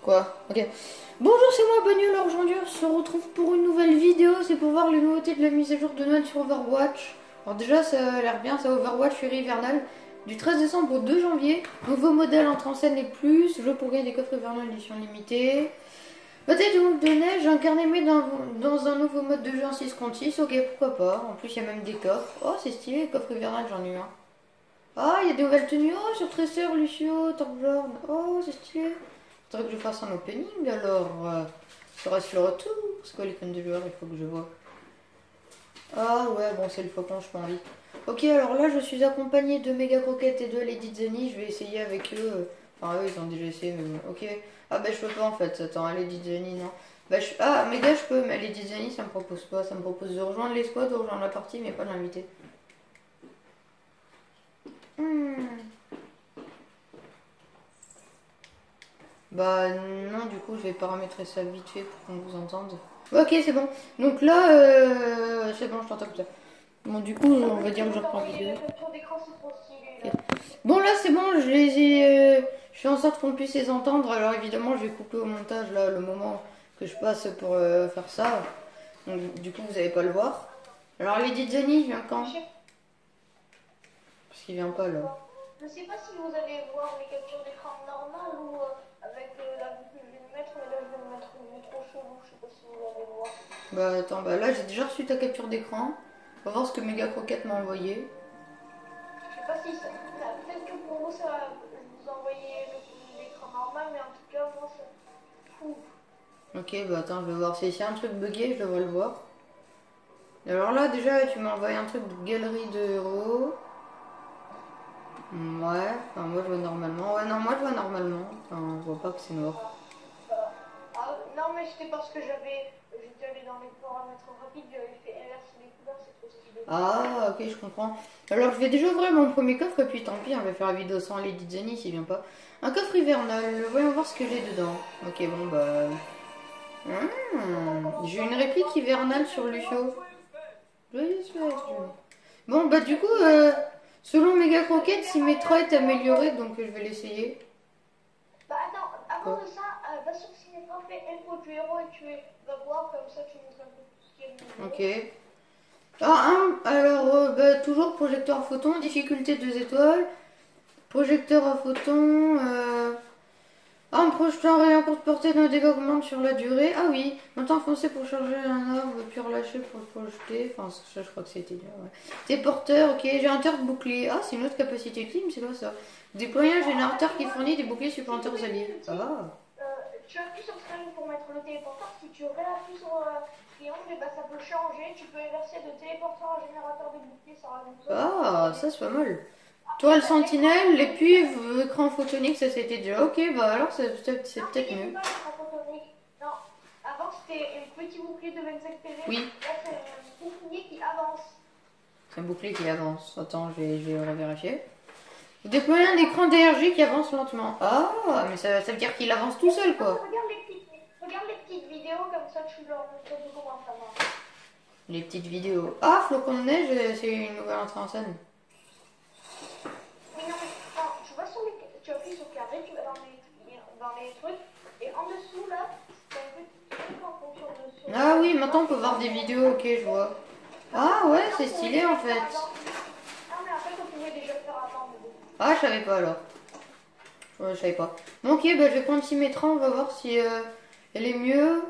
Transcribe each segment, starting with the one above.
Quoi? Ok. Bonjour, c'est moi, Bagnole. Alors aujourd'hui, on se retrouve pour une nouvelle vidéo. C'est pour voir les nouveautés de la mise à jour de Noël sur Overwatch. Alors déjà, ça a l'air bien, ça Overwatch Fury Hivernal. Du 13 décembre au 2 janvier. Nouveau modèle entre en scène et plus. Jeu pour gagner des coffres hivernales édition limitée. Bataille du monde de neige, incarné mais dans un nouveau mode de jeu en 6 contre 6. Ok, pourquoi pas. En plus, il y a même des coffres. Oh, c'est stylé, coffre hivernal, j'en ai eu un. Ah, il y a des nouvelles tenues. Oh, sur Tracer, Lucio, Torbjorn. Oh, c'est stylé. Faudrait que je fasse un opening alors. Serait-ce le retour? C'est quoi l'icône de joueur? Il faut que je vois. Ah ouais, bon, c'est le faucon, je pas envie. Ok, alors là, je suis accompagnée de Mega Croquette et de Lady Zenny. Je vais essayer avec eux. Enfin, eux, ils ont déjà essayé, mais bon. Ok. Ah, bah, je peux pas en fait. Attends, Lady Zenny, non. Bah, ah, Mega, je peux, mais Lady Zenny, ça me propose pas. Ça me propose de rejoindre les squads, de rejoindre la partie, mais pas de l'inviter. Bah non, du coup je vais paramétrer ça vite fait pour qu'on vous entende. Ok, c'est bon. Donc là, c'est bon, je t'entends comme ça. Bon, du coup, on va dire que je reprends vidéo. Okay. Bon, là c'est bon, je les ai. Je fais en sorte qu'on puisse les entendre. Alors évidemment, je vais couper au montage là le moment que je passe pour faire ça. Donc du coup, vous n'allez pas le voir. Alors Lady Zenny, il vient quand? Parce qu'il vient pas là. Je sais pas si vous allez voir mes captures d'écran normales ou avec la vue que je vais me mettre, mais là je vais me mettre une vue trop chelou, je sais pas si vous allez voir. Bah attends, bah là j'ai déjà reçu ta capture d'écran. On va voir ce que Mega Croquette m'a envoyé. Je sais pas si ça. Peut-être que pour vous ça va vous envoyer l'écran normal, mais en tout cas moi ça. Fou. Ok, bah attends, je vais voir. Si c'est un truc bugué, je devrais le voir. Alors là, déjà, tu m'as envoyé un truc de galerie de héros. Ouais, enfin, moi je vois normalement. Ouais, non, moi je vois normalement. Enfin, je vois pas que c'est noir. Ah, non, mais c'était parce que j'étais allé dans les paramètres rapides, j'avais fait inverser les couleurs, c'est trop stylé. Ah, ok, je comprends. Alors je vais déjà ouvrir mon premier coffre et puis tant pis, on va faire la vidéo sans Lady Zenny s'il vient pas. Un coffre hivernal, voyons voir ce que j'ai dedans. Ok, bon, bah. J'ai une réplique hivernale sur Lucio. Bon, bah du coup, selon Mega Croquette, si Metroid est amélioré, donc je vais l'essayer. Bah attends, avant de ça, va sur Cinéma, fais info du héros et tu vas voir, comme ça tu montres un peu tout ce qui est nouveau. Ok. Ah, alors, bah, toujours projecteur photon, difficulté 2 étoiles. Projecteur à photon. Un projecteur rayon courte portée d'un dégâts augmente sur la durée. Ah oui, maintenant foncé pour charger un arbre, puis relâcher pour le projeter. Enfin, ça, je crois que c'était bien. Ouais. T'es porteur, ok. J'ai un turret bouclier. Ah, c'est une autre capacité clim, c'est quoi ça? Déployer un générateur qui fournit des boucliers supplémentaires aux alliés. Ah. Tu appuies sur triangle pour mettre le téléporteur. Si tu réappuies sur triangle, bah, ça peut changer. Tu peux inverser de téléporteur à générateur de bouclier, ça rajoute ça. Ah, ça c'est pas mal. Toile sentinelle, et puis écran photonique, ça c'était déjà ok. Bah alors c'est peut-être mieux. Non, avant c'était un petit bouclier de 25 PV. Oui. Là c'est un bouclier qui avance. C'est un bouclier qui avance. Attends, je vais revérifier. Déployer un écran d'énergie qui avance lentement. Ah, mais ça veut dire qu'il avance tout seul quoi. Regarde les petites vidéos comme ça tu leur montres comment ça marche. Les petites vidéos. Ah, flocon de neige, c'est une nouvelle entrée en scène. Oui, non, mais non, tu appuies sur carré, tu vas dans les trucs, et en dessous là, c'est un petit truc en fonction de. Ah oui, maintenant on peut voir des vidéos, ok, je vois. Ah ouais, c'est stylé en fait. Ah, mais en fait, on pouvait déjà faire avant. Ah, je savais pas alors. Je savais pas. Bon, ok, bah je vais prendre Symmetra, on va voir si elle est mieux.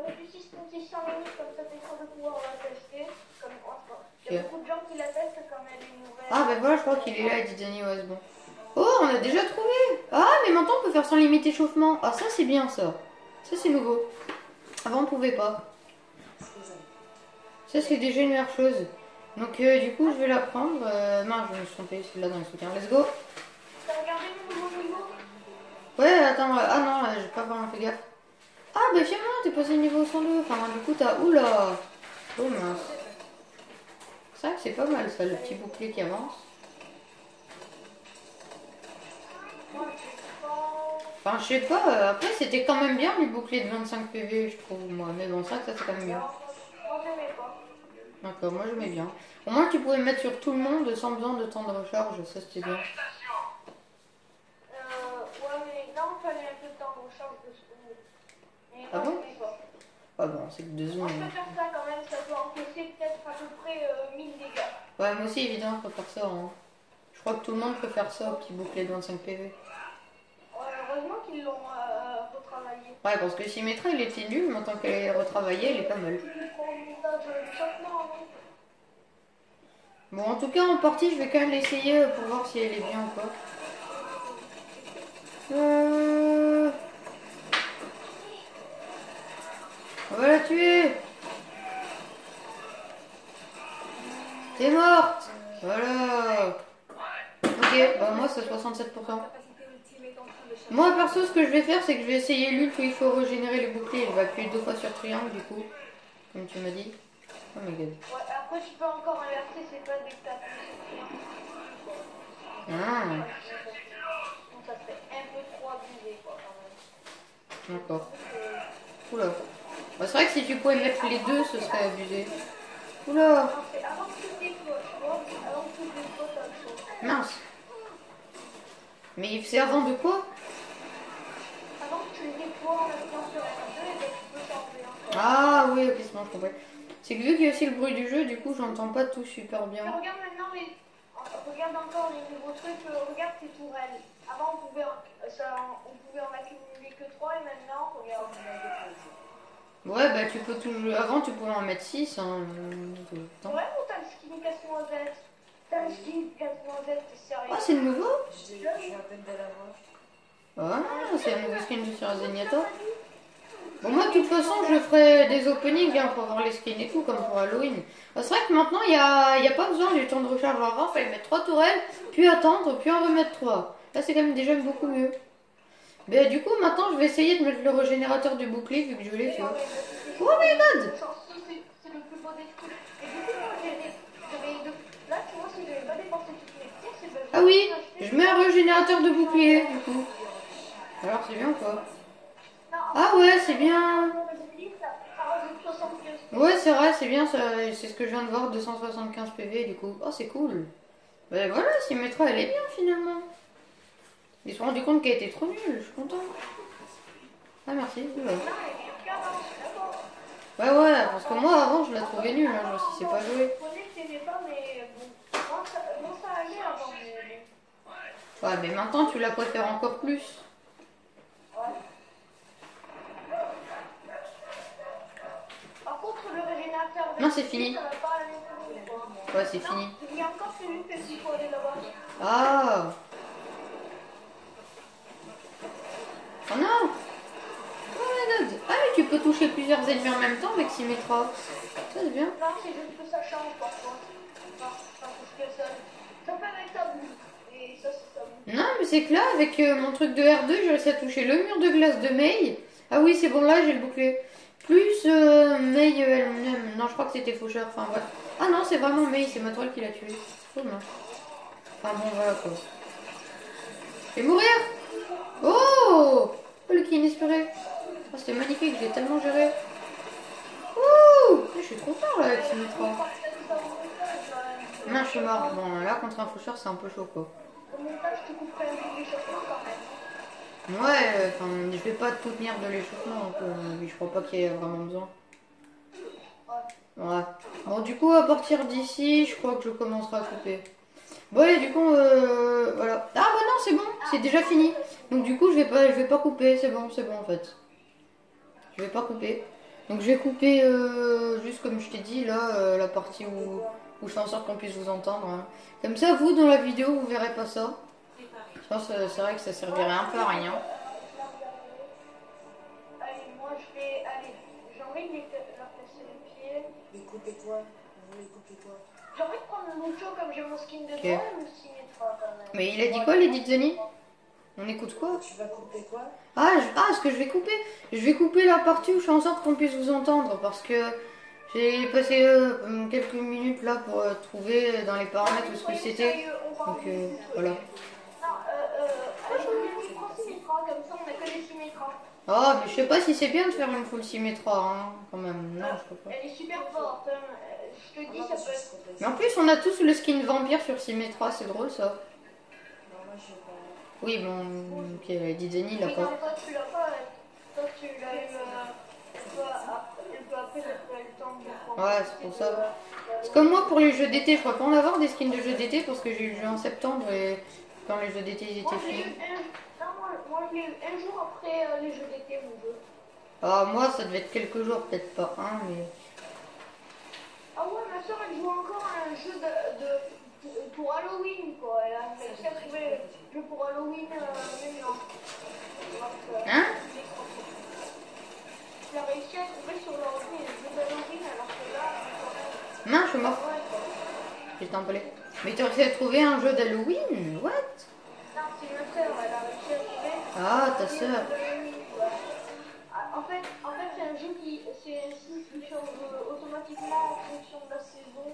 Mais du 6 minutes, comme ça, t'es sûr de pouvoir la tester. Comme moi, il y a beaucoup de gens qui la testent comme elle est nouvelle. Ah, bah voilà, je crois qu'il est là, il dit Danny, ouais, c'est bon. Oh, on a déjà trouvé. Ah, mais maintenant on peut faire sans limite échauffement. Ah, ça c'est bien ça. Ça c'est nouveau. Avant on pouvait pas. Ça c'est déjà une meilleure chose. Donc du coup je vais la prendre. Non, je me suis trompée, celle-là dans les soutiens. Let's go. T'as regardé mon nouveau niveau? Ouais, attends, ah non, j'ai pas vraiment fait gaffe. Ah, bah finalement, t'es passé niveau 102. Enfin, du coup, t'as. Oula. Oh mince. C'est vrai que c'est pas mal ça, le petit bouclier qui avance. Enfin, je sais pas, après c'était quand même bien le bouclier de 25 PV, je trouve, moi. Mais bon, ça c'est quand même bien. Moi, j'aimais pas. D'accord, moi j'aimais bien. Au moins, tu pouvais mettre sur tout le monde sans besoin de temps de recharge, ça c'était bien. Ouais, mais non, il fallait un peu de temps de recharge de secondes. Mais Ah moi, bon je l'ai pas. Ah bon, c'est que 2 Moi, secondes. je peux faire ça quand même, ça peut encaisser peut-être à peu près 1000 dégâts. Ouais, moi aussi, évidemment, faut faire ça. Hein. Je crois que tout le monde peut faire ça, au petit bouclier de 25 PV. Heureusement qu'ils l'ont retravaillé. Ouais, parce que Symmetra, il était nul, mais en tant qu'elle est retravaillée, elle est pas mal. Bon, en tout cas, en partie, je vais quand même l'essayer pour voir si elle est bien ou pas. On va la tuer. T'es morte. Voilà. Ok, bah moi, c'est 67%. Moi, perso, ce que je vais faire, c'est que je vais essayer l'ult où il faut régénérer les boucliers. Je vais appuyer 2 fois sur triangle, du coup. Comme tu m'as dit. Oh my god. Ouais, après, tu peux encore inverser, c'est pas dès que t'as appuyé sur triangle. Ah, Donc, ça serait un peu trop abusé, quoi, quand même. d'accord. Oula. Bah, c'est vrai que si tu pouvais mettre les deux, ce serait abusé. Oula. Non, c'est avant que tu le déploies, tu vois. Avant que tu le déploies, t'as le choix. Mince. Mais c'est avant de quoi? Avant que tu le déploies en appuyant sur R2, et ben, tu peux changer encore. Ah oui, ok, c'est bon, je comprends. C'est que vu qu'il y a aussi le bruit du jeu, du coup, j'entends pas tout super Mais bien. regarde maintenant regarde encore les nouveaux trucs, regarde tes tourelles. Avant on pouvait en accumuler que 3 et maintenant regarde. Ouais, bah tu peux toujours. Avant, tu pouvais en mettre 6. Hein, tout le temps. Ouais, ou t'as le skin casse-noisette. T'as le skin casse-noisette, t'es sérieux? Ah, c'est le nouveau? Je suis à peine de la voir. Ah, c'est un nouveau skin de sur Zenyatta. Bon, moi, de toute façon, je ferai des openings hein, pour avoir les skins et tout, comme pour Halloween. Ah, c'est vrai que maintenant, il n'y a pas besoin du temps de recharge. Avant, il fallait mettre 3 tourelles, puis attendre, puis en remettre 3. Là, c'est quand même déjà beaucoup mieux. Mais du coup, maintenant, je vais essayer de mettre le régénérateur du bouclier, vu que je l'ai, tu vois. Oh my god! C'est le plus beau des trucs. Et du coup, moi, là, tu vois, si j'avais pas dépensé toutes mes pièces, c'est Ah oui, je mets un régénérateur de bouclier, du coup. Alors, c'est bien, quoi. Ah ouais, c'est bien. Ouais, c'est vrai, c'est bien, c'est ce que je viens de voir, 275 PV, du coup. Oh, c'est cool. Ben voilà, Symmetra, elle est bien, finalement. Ils se sont rendus compte qu'elle était trop nulle, je suis content. Ah, merci. Ouais, ouais, parce que moi, avant, je la trouvais nulle, hein, je me suis pas joué. Ouais, mais maintenant, tu la préfères encore plus. Par contre, le régénérateur. Non, c'est fini. Ouais, c'est fini. Il y a encore celui qu'il faut aller là-bas. Ah. Oh non. Oh my god. Ah, mais tu peux toucher plusieurs ennemis en même temps avec Symmetra. Ça, c'est bien. Non, c'est juste que ça change parfois. Non, ça touche que seul. Ça fait avec ta boule. Et ça, c'est ta boule. Non, mais c'est que là, avec mon truc de R2, j'ai réussi à toucher le mur de glace de Mei. Ah oui, c'est bon, là, j'ai le bouclier. Plus Mei elle-même. Non, je crois que c'était Faucheur. Enfin, bref. Ah non, c'est vraiment Mei, c'est ma toile qui l'a tué. Oh non. Enfin, bon, voilà quoi. Et mourir. Oh, le qui inespéré. Oh, c'était magnifique, j'ai tellement géré. Ouh, je suis trop fort là avec Symmetra. Non, je suis mort. Bon, là, contre un Faucheur, c'est un peu chaud quoi. Au montage, tu couperais un peu l'échauffement quand même. Ouais, enfin, je vais pas tout tenir de l'échauffement, donc je crois pas qu'il y ait vraiment besoin. Ouais. Bon, du coup, à partir d'ici, je crois que je commencerai à couper. Bon, et du coup, voilà. Ah, bah non, c'est bon, c'est déjà fini. Donc, du coup, je vais pas couper, c'est bon en fait. Je vais pas couper. Donc, je vais couper, juste comme je t'ai dit, là, la partie où je fais en sorte qu'on puisse vous entendre. Hein. Comme ça, vous, dans la vidéo, vous verrez pas ça. Je pense que c'est vrai que ça servirait un peu à rien. Allez, moi je vais. Allez, j'ai envie de leur placer les pieds. Les coupez-toi. Vous les coupez-toi. J'ai envie de prendre le Mucho comme j'ai mon skin de Ok. toi ou le Symmetra quand même. Mais il a dit quoi, les Zeni? On écoute quoi? Tu vas couper quoi? Ce que je vais couper. Je vais couper la partie où je fais en sorte qu'on puisse vous entendre parce que j'ai passé quelques minutes là pour trouver dans les paramètres ce que c'était. Donc voilà. Non, je prends Symmetra, comme ça on a que les Symmetra. Ah, mais je sais pas si c'est bien de faire une full Symmetra, hein, quand même. Non, je crois pas. Elle est super forte, hein. Je te dis, ça peut être. Mais en plus, on a tous le skin vampire sur Symmetra, c'est drôle ça. Non, moi je vais pas. Oui, bon, ok, Didzeni, il a Oui, pas. non, toi, tu l'as pas. Toi, tu l'as eu un peu après, t'as pas eu le temps de prendre. Ouais, c'est pour ça. C'est comme moi pour les jeux d'été, je crois pas en avoir des skins de jeux d'été parce que j'ai eu le jeu en septembre et quand les jeux d'été ils Moi, étaient je l'ai eu finis. moi, je l'ai eu un jour après les jeux d'été, mon jeu. Ah, moi ça devait être quelques jours, peut-être pas un, mais. Ah ouais, ma soeur, elle joue encore à un jeu pour Halloween, quoi. Elle a réussi à trouver le jeu pour Halloween maintenant. Hein? Elle a réussi à trouver sur l'ordi le jeu d'Halloween, alors que là, Mince, je suis mort. ouais, quoi. J'étais emballé. Mais tu as réussi à trouver un jeu d'Halloween? What? Non, c'est ma soeur, elle a réussi à trouver. Ah, ta soeur. En fait, c'est un jeu c'est un site qui change automatiquement en fonction de la saison,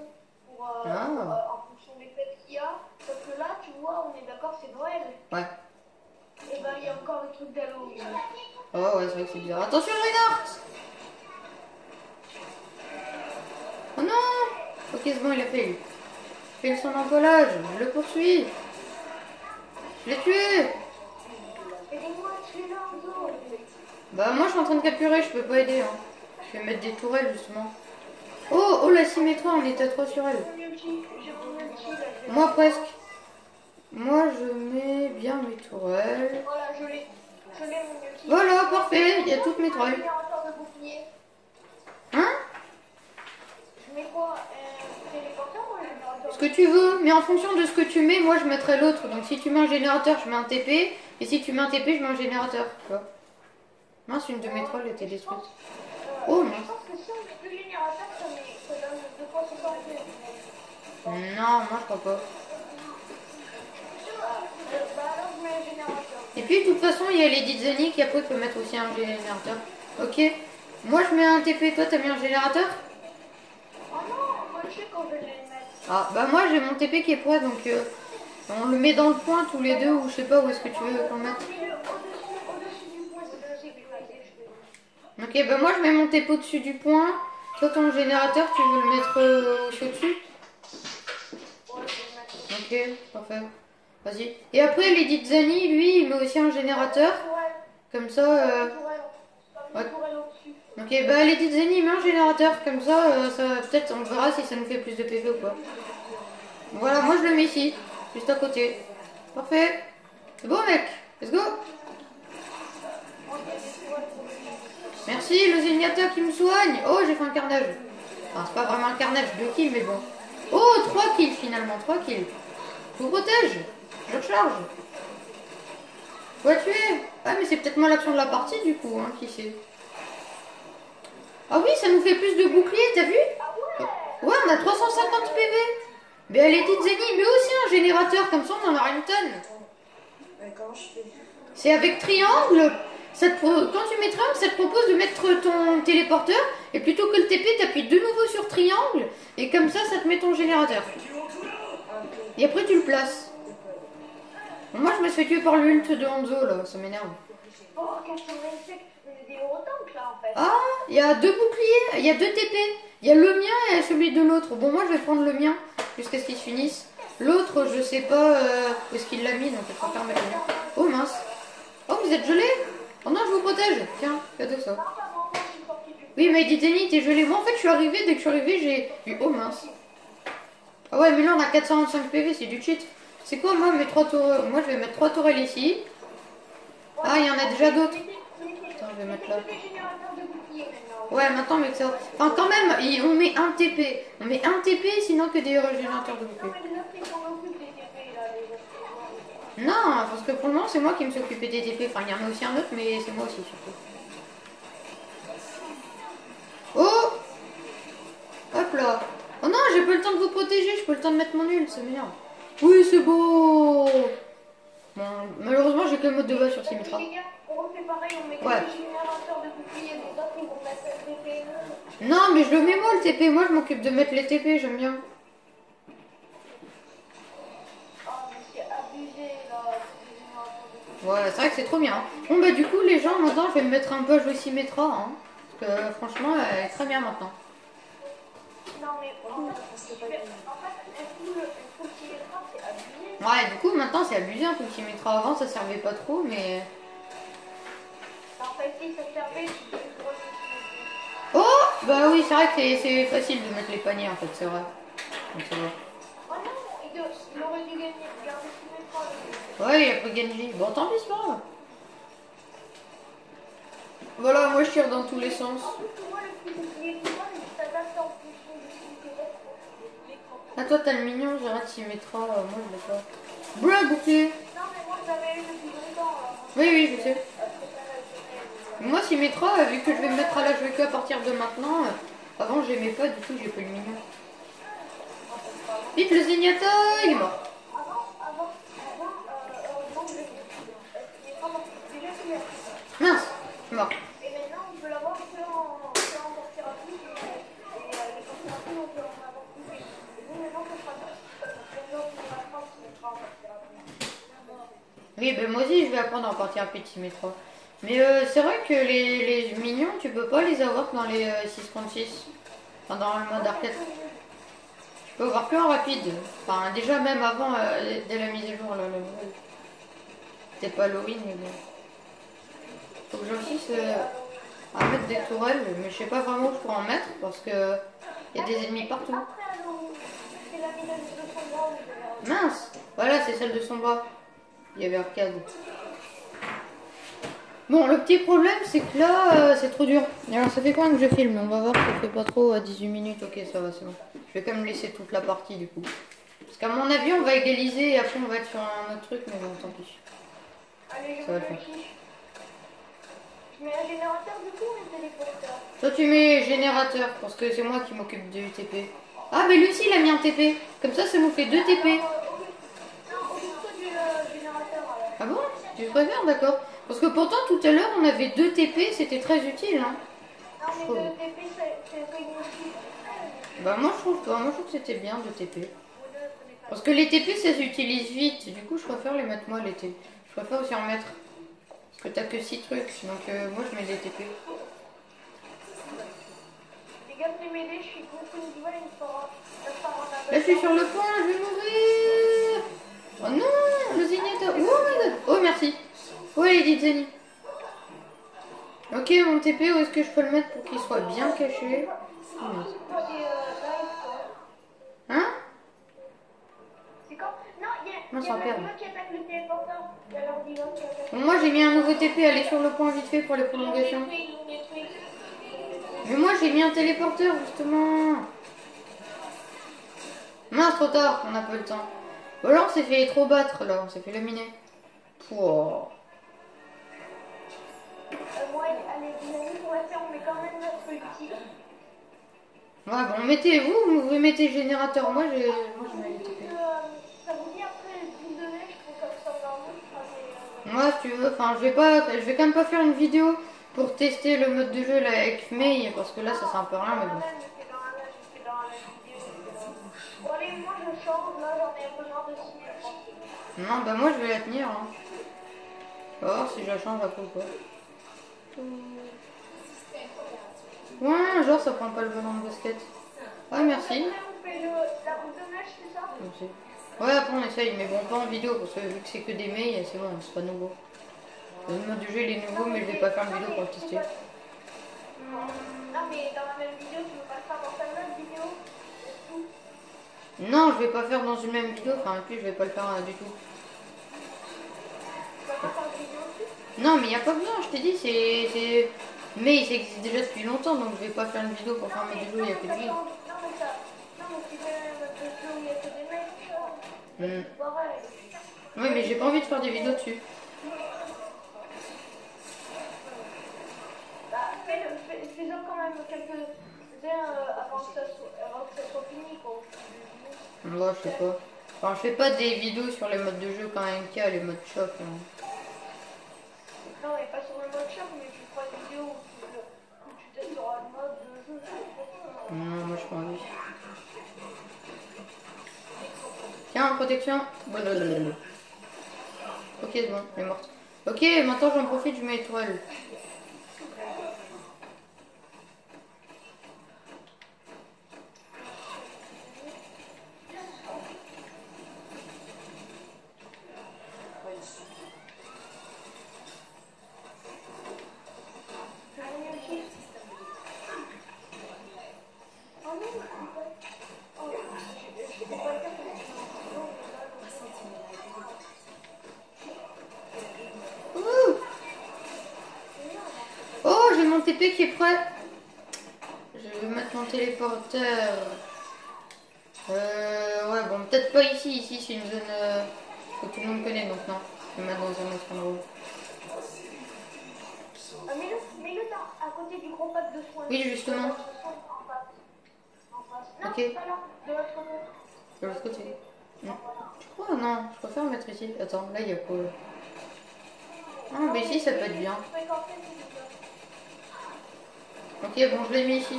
en fonction des fêtes qu'il y a. Parce que là, tu vois, on est d'accord, c'est Noël. Ouais. Et ben, il y a encore le truc d'Halloween. Oh, ouais, c'est vrai que c'est bizarre. Attention, Reinhardt! Oh non! Ok, c'est bon, il a fait lui. Il fait son empolage. Je le poursuis. Je l'ai tué! Aidez-moi à tuer l'Anzo. Bah, moi je suis en train de capturer, je peux pas aider. Hein. Je vais mettre des tourelles justement. Oh, la symétrie, on est à 3 sur elle. J'ai mon ulti, là. Moi presque. Moi je mets bien mes tourelles. Voilà, je l'ai. Je l'ai, mon ulti. Voilà, parfait, il y a toutes mes tourelles. Générateur de bouclier. Hein? Je mets quoi? Téléporteur ou un générateur? Ce que tu veux, mais en fonction de ce que tu mets, moi je mettrai l'autre. Donc si tu mets un générateur, je mets un TP. Et si tu mets un TP, je mets un générateur. Tu vois? Mince, une de mes tourelles était détruite. Oh mince. Je pense que si on met deux générateurs, ça donne 2 fois 60 Non, moi je crois pas. Bah alors je mets un générateur. Et puis de toute façon, il y a les Didzeni qui après peut mettre aussi un générateur. Ok. Moi je mets un TP, toi t'as mis un générateur? Oh non, moi je sais quand je vais les mettre. Ah bah moi j'ai mon TP qui est prêt donc on le met dans le point tous les deux ou je sais pas où est-ce que tu veux qu'on le mette. Mets-le au-dessus du point, c'est de sécurité, je Ok peux. bah moi je mets mon TP au-dessus du point. Toi ton générateur tu veux le mettre au-dessus? Ouais, je vais le mettre. Ok, parfait. Vas-y. Et après les Didzani, lui il met aussi un générateur. Comme ça ouais. Ok bah les Didzani il met un générateur comme ça, ça peut-être on verra si ça nous fait plus de PV ou pas. Voilà, moi je le mets ici, juste à côté. Parfait. C'est bon mec, let's go. Merci le Zenyatta qui me soigne. Oh j'ai fait un carnage. Enfin c'est pas vraiment un carnage, 2 kills mais bon. Oh 3 kills finalement, 3 kills. Je vous protège. Je recharge. Faut la tuer. Ah mais c'est peut-être moi l'action de la partie du coup, hein, qui sait. Ah oui ça nous fait plus de boucliers, t'as vu? Ouais on a 350 PV. Mais elle est Didzeni, mais aussi un générateur, comme ça on en aura une tonne. Comment je fais? C'est avec triangle. Quand tu mets triangle, ça te propose de mettre ton téléporteur. Et plutôt que le TP, t'appuies de nouveau sur triangle. Et comme ça te met ton générateur. Et après tu le places. Bon, moi je me suis fait tuer par l'ult de Hanzo là, ça m'énerve. Oh, 87, on est des gros tanks là en fait. Ah, il y a 2 boucliers, il y a 2 TP. Il y a le mien et celui de l'autre. Bon moi je vais prendre le mien jusqu'à ce qu'il se finisse. L'autre je sais pas où est-ce qu'il l'a mis, donc je préfère mettre le mien. Oh mince. Oh vous êtes gelé? Oh non je vous protège. Tiens, cadeau ça. Oui mais Didzeni t'es gelé. Moi en fait je suis arrivé, dès que je suis arrivé j'ai eu... Oh mince. Ah ouais mais là on a 425 PV, c'est du cheat. C'est quoi moi mes 3 tourelles? Moi je vais mettre 3 tourelles ici. Ah il y en a déjà d'autres. Attends je vais mettre là. Ouais maintenant avec ça. Enfin quand même on met un TP. On met un TP sinon que des régénérateurs de bouclier. Non parce que pour le moment c'est moi qui me suis occupé des TP. Enfin il y en a aussi un autre mais c'est moi aussi surtout. Oh. Hop là. Oh non j'ai pas le temps de vous protéger. Je peux le temps de mettre mon ult, ça m'énerve. Oui c'est beau. Bon, malheureusement j'ai que le mode de base sur Symmetra. On refait pareil, on met Ouais. des générateurs de bouclier, les autres ils vont mettre le TP. Non mais je le mets moi le TP, moi je m'occupe de mettre les TP, j'aime bien. Ah mais c'est abusé là, ces générateurs de bouclier. Ouais c'est vrai que c'est trop bien. Bon bah du coup les gens maintenant je vais me mettre un peu à jouer Symmetra hein. Parce que franchement elle est très bien maintenant. Non mais en fait, un full Symmetra c'est abusé. Ouais, du coup, maintenant c'est abusé un Petimetra. Avant, ça servait pas trop, mais. En fait, si ça servait, tu peux le droit. Oh! Bah oui, c'est vrai que c'est facile de mettre les paniers en fait, c'est vrai. Donc, ça va. Oh non, il aurait dû gagner. Regardez Petimetra. Ouais, il a pas gagné. Bon, tant pis, c'est pas grave. Voilà, moi je tire dans tous les sens. En plus, tu vois, les couleurs, ils s'adaptent en fonction de ce que l'écran. Ah, toi t'as le mignon, j'arrête s'il mettra. Moi je l'ai pas. Bleu, bouclier! Non, mais moi j'avais eu depuis longtemps. Oui, oui, je sais. Moi, s'il mettra, vu que je vais me mettre à la jouer que à partir de maintenant, avant j'aimais pas du tout, j'ai pas le mignon. Vite, le Zenyatta, il est mort. Heureusement que j'ai pas mort. Déjà, c'est Mince, mort. et maintenant, on peut l'avoir que en portée rapide. Et les portées rapides, on peut en avoir plus. Et nous, maintenant, ça sera bien. Maintenant, on va apprendre ce mettra en portée rapide. Oui, ben moi aussi je vais apprendre à partir petit métro. Mais c'est vrai que les mignons, tu peux pas les avoir dans les 6.6. Enfin, dans le mode arcade. Tu peux avoir que en rapide. Enfin, déjà même avant, dès la mise à jour, la nouvelle. Peut-être pas Halloween, mais bon. Faut que je réussisse à mettre des tourelles, mais je sais pas vraiment où je pourrais en mettre parce que il y a des ennemis partout. C'est la mise de son bras. Mince! Voilà, c'est celle de son bras. Il y avait arcade. Bon, le petit problème, c'est que là, c'est trop dur. Alors, ça fait combien que je filme? On va voir, ça fait pas trop à 18 minutes. Ok, ça va, c'est bon. Je vais quand même laisser toute la partie, du coup. Parce qu'à mon avis, on va égaliser et après, on va être sur un autre truc, mais bon, tant pis. Allez, Ça va le faire. Je mets un générateur du coup ou un téléporteur? Toi, tu mets générateur, parce que c'est moi qui m'occupe du TP. Ah, mais Lucie, il a mis un TP. Comme ça nous fait 2 TP. Non, occupe-toi du générateur alors. Ah bon? Tu préfères, d'accord. Parce que pourtant, tout à l'heure, on avait 2 TP, c'était très utile, hein. Non, mais le TP, c'est inutile. Bah moi je trouve pas, moi je trouve que c'était bien de TP. Parce que les TP ça s'utilise vite, du coup je préfère les mettre moi les TP. Je préfère aussi en mettre. Parce que t'as que 6 trucs, donc moi je mets des TP. Les gars, venez m'aider, je suis contre une duel, il faudra. Là je suis sur le point, je vais mourir. Oh non, le Zenyatta. Oh my god. Oh merci. Oh il est dit Zeni. Ok mon TP, où est-ce que je peux le mettre pour qu'il soit bien caché? Oh, hein? C'est quand? Non, il y a Non, sans perdre. qui attaque le téléporteur. Il y a l'ordinateur qui attaque. Moi j'ai mis un nouveau TP, allez sur le point vite fait pour les prolongations. Mais moi j'ai mis un téléporteur justement. Mince, trop tard, on n'a pas le temps. Voilà, on s'est fait trop battre là, on s'est fait laminer. Pouah. Moi, allez, dynamique, on va faire, on met quand même notre ulti. Ouais, bon, vous mettez le générateur. Moi je mets les TP. Ça vous dit après le boule de neige pour comme ça vraiment. Moi, si tu veux, enfin, je vais quand même pas faire une vidéo pour tester le mode de jeu là avec May parce que là ça sert un peu à rien, mais bon. Bon, allez, moi je change, là j'en ai un peu marre de signer. Non, bah moi je vais la tenir. Hein. On va voir si je la change après ou pas. Ouais, genre ça prend pas le volant de basket. Ouais, merci. Après, on fait la boule de neige, c'est ça? Merci. Ouais, après on essaye, mais bon, pas en vidéo parce que vu que c'est que des mails, c'est bon, c'est pas nouveau. Le mode du jeu il est nouveau, mais je vais pas faire une vidéo pour le tester. Non, mais dans la même vidéo, tu veux pas le faire dans ta même vidéo? Non, je vais pas faire dans une même vidéo, enfin, et puis je vais pas le faire du tout. Tu vas pas faire de vidéo dessus? Non, mais y a pas besoin, je t'ai dit, c'est. Mais ça existe déjà depuis longtemps, donc je vais pas faire une vidéo pour faire mes vidéos, il y a que des Non, mais tu fais un mode de jeu où il y a que des mecs. Hmm. Pareil. Oui, mais j'ai pas envie de faire des vidéos dessus. Bah, fais-en quand même quelques-uns avant que ça soit fini, quoi. Moi, je sais pas. Enfin, je fais pas des vidéos sur les modes de jeu quand MK, les modes shop. Hein. Non, mais pas sur le mode shop, mais tu feras une vidéo où tu testeras le mode de jeu. Non, moi, je pas envie. Tiens, protection. Blablabla. Ok, c'est bon, elle est morte. Ok, maintenant j'en profite, je mets étoile. mon TP qui est prêt. Je vais mettre mon téléporteur. Ouais, bon, peut-être pas ici. Ici, c'est une zone que tout le monde connaît, donc non. Je vais mettre dans un autre endroit. Mets-le à côté du gros pack de soins. Oui, justement. En face. Non, ok. pas là, de l'autre côté. De l'autre côté. Non. Je crois, non. Je préfère mettre ici. Attends, là, il y a quoi? Ah, mais ici, ça peut être bien. Ok, bon, je l'ai mis ici.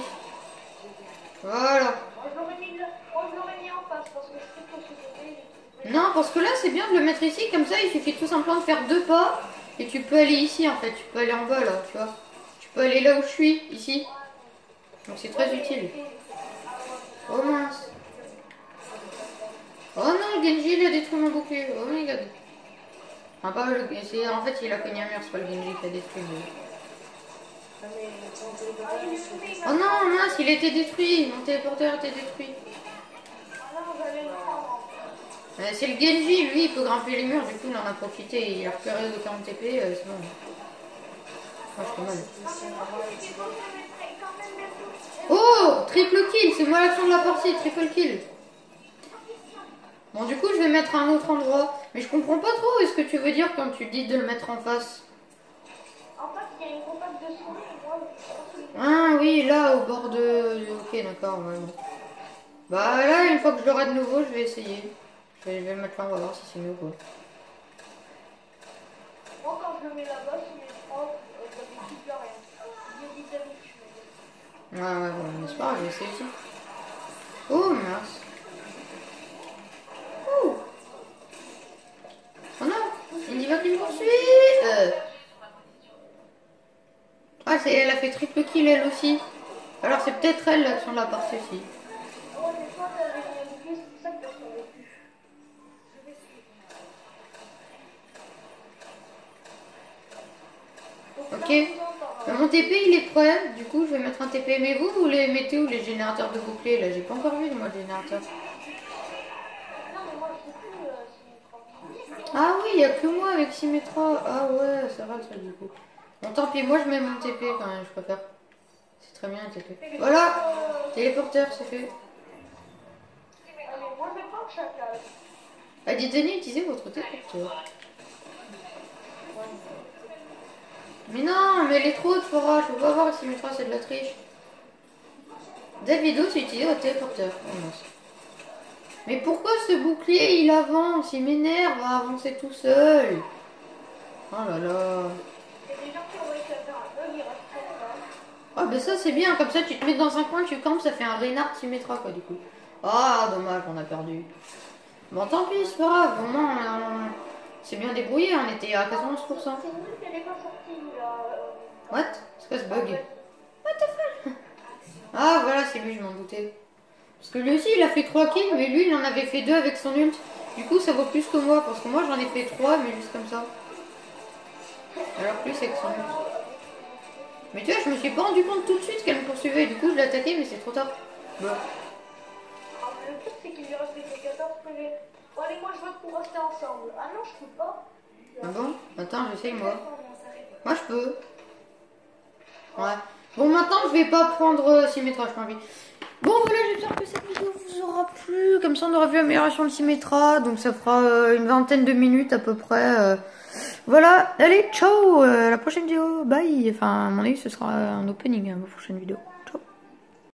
Voilà. Je l'aurais mis en face parce que je trouve que ce côté. Non, parce que là, c'est bien de le mettre ici. Comme ça, il suffit tout simplement de faire 2 pas. Et tu peux aller ici, en fait. Tu peux aller en bas, là, tu vois. Tu peux aller là où je suis, ici. Donc, c'est très utile. Oh mince. Oh non, Genji, il a détruit mon bouclier. Oh my god. Ah, pas le... En fait, il a cogné un mur, c'est pas le Genji qui a détruit. Oh non, mince, il a été détruit. Mon téléporteur a été détruit. C'est le Genji, lui, il peut grimper les murs, du coup, il en a profité. Il a repéré de 40 TP, c'est bon. Ah, je fais mal. Oh, triple kill, c'est moi l'action de la partie, triple kill. Bon, du coup, je vais mettre à un autre endroit. Mais je comprends pas trop ce que tu veux dire quand tu dis de le mettre en face. En fait, il y a une compagne de soins et moi, Ah oui, là, au bord de... Ok, d'accord, ouais. Bah là, une fois que je l'aurai de nouveau, je vais essayer. Je vais le mettre là, on va voir si c'est mieux, quoi. Moi, quand je le mets là-bas, je mets 3, d'habitude, il n'y a rien. Je dis d'habitude. Ouais, mais c'est pas grave, je vais essayer aussi. Oh, mince. Oh. Oh non, il y va qui me poursuit. Ah, elle a fait triple kill, elle aussi. Alors, c'est peut-être elle, l'action de la partie aussi. Ouais, mais toi, t'avais mis un bouclier, c'est ça que t'as sauvé. Ok. Mon TP il est prêt, du coup je vais mettre un TP. Mais vous les mettez où les générateurs de boucliers là? J'ai pas encore vu moi le générateur. Ah oui, il n'y a que moi avec Symmetra. Ah ouais, ça va ça du coup. Bon tant pis, moi je mets mon TP quand même, je préfère. C'est très bien le TP. Voilà, téléporteur c'est fait. Ah, dites-nous, utilisez votre téléporteur. Mais non, mais elle est trop haute, Fora. Je peux pas voir si Symmetra c'est de la triche. Davido, c'est utilisé au téléporteur. Oh, mince. Mais pourquoi ce bouclier il avance? Il m'énerve à avancer tout seul. Oh là là. Ah ben ça c'est bien, comme ça tu te mets dans un coin, tu campes, ça fait un Reynard Symmetra quoi du coup. Ah dommage, on a perdu. Bon tant pis, c'est pas grave, au moins c'est bien débrouillé, on était à 91%. What? C'est quoi ce bug? What the fuck? Ah voilà, c'est lui, je m'en doutais. Parce que lui aussi il a fait 3 kills, mais lui il en avait fait 2 avec son ult. Du coup ça vaut plus que moi, parce que moi j'en ai fait 3, mais juste comme ça. Alors plus avec son ult. Mais tu vois, je me suis pas rendu compte tout de suite qu'elle me poursuivait, du coup je l'ai attaqué, mais c'est trop tard. Bon. Le truc c'est qu'il lui reste des 14 PV. Bon allez, moi je veux qu'on reste ensemble. Ah non, je peux pas. Ah bon? Attends, j'essaye moi. Moi je peux. Ouais. Bon maintenant je vais pas prendre Symmetra, je pas envie. Bon voilà, j'espère que cette vidéo vous aura plu. Comme ça on aura vu l'amélioration de Symmetra. Donc ça fera une vingtaine de minutes à peu près. Voilà, allez, ciao, à la prochaine vidéo, bye. Enfin à mon avis ce sera un opening, ma prochaine vidéo.